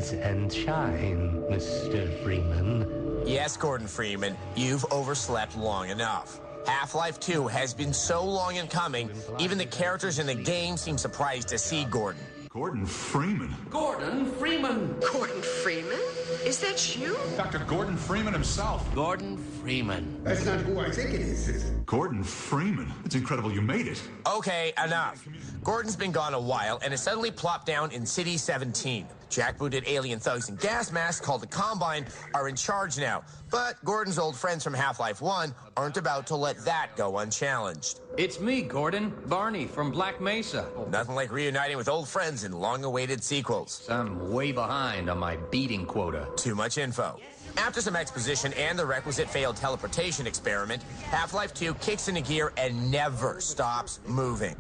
Rise and shine, Mr. Freeman. Yes, Gordon Freeman, you've overslept long enough. Half-Life 2 has been so long in coming, even the characters in the game seem surprised to see Gordon. Gordon Freeman. Gordon Freeman. Gordon Freeman? Is that you? Dr. Gordon Freeman himself. Gordon Freeman. That's not who I think it is. Gordon Freeman. It's incredible you made it. Okay, enough. Gordon's been gone a while and has suddenly plopped down in City 17. Jackbooted alien thugs in gas masks called the Combine are in charge now. But Gordon's old friends from Half-Life 1 aren't about to let that go unchallenged. It's me, Gordon. Barney from Black Mesa. Nothing like reuniting with old friends in long-awaited sequels. I'm way behind on my beating quota. Too much info. After some exposition and the requisite failed teleportation experiment, Half-Life 2 kicks into gear and never stops moving.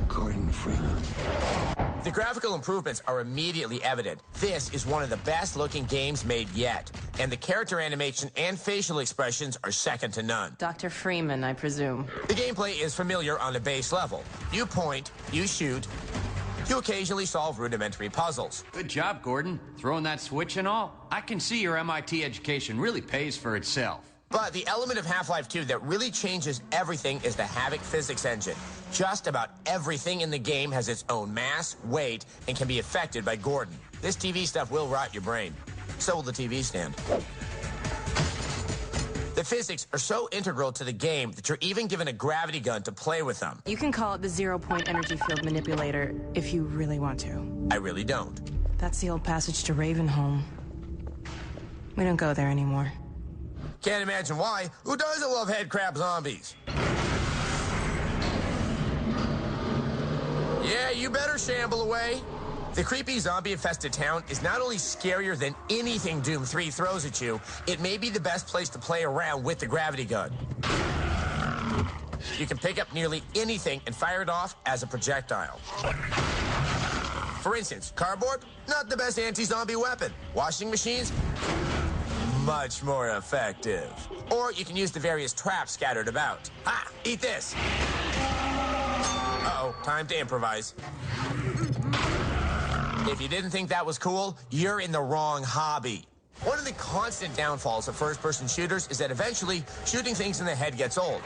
Gordon Freeman. The graphical improvements are immediately evident. This is one of the best-looking games made yet, and the character animation and facial expressions are second to none. Dr. Freeman, I presume. The gameplay is familiar on a base level. You point, you shoot, you occasionally solve rudimentary puzzles. Good job, Gordon. Throwing that switch and all. I can see your MIT education really pays for itself. But the element of Half-Life 2 that really changes everything is the Havok physics engine. Just about everything in the game has its own mass, weight, and can be affected by Gordon. This TV stuff will rot your brain. So will the TV stand. The physics are so integral to the game that you're even given a gravity gun to play with them. You can call it the zero-point energy field manipulator if you really want to. I really don't. That's the old passage to Ravenholm. We don't go there anymore. Can't imagine why. Who doesn't love head crab zombies? Yeah, you better shamble away. The creepy zombie-infested town is not only scarier than anything Doom 3 throws at you, it may be the best place to play around with the gravity gun. You can pick up nearly anything and fire it off as a projectile. For instance, cardboard, not the best anti-zombie weapon. Washing machines, much more effective. Or you can use the various traps scattered about. Ha! Eat this! Uh-oh, time to improvise. If you didn't think that was cool, you're in the wrong hobby. One of the constant downfalls of first-person shooters is that eventually, shooting things in the head gets old.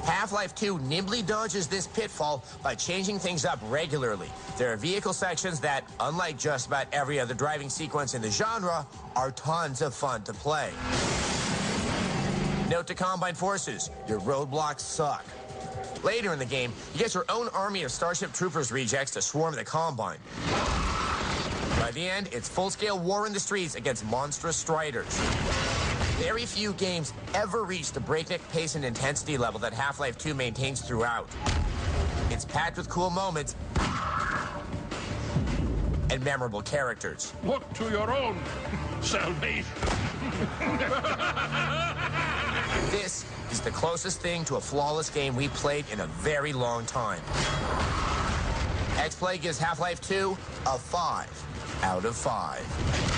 Half-Life 2 nimbly dodges this pitfall by changing things up regularly. There are vehicle sections that, unlike just about every other driving sequence in the genre, are tons of fun to play. Note to Combine Forces, your roadblocks suck. Later in the game, you get your own army of Starship Troopers rejects to swarm the Combine. By the end, it's full-scale war in the streets against monstrous striders. Very few games ever reach the breakneck pace and intensity level that Half-Life 2 maintains throughout. It's packed with cool moments and memorable characters. Look to your own salvation. This is the closest thing to a flawless game we played in a very long time. XPlay gives Half-Life 2 a 5 out of 5.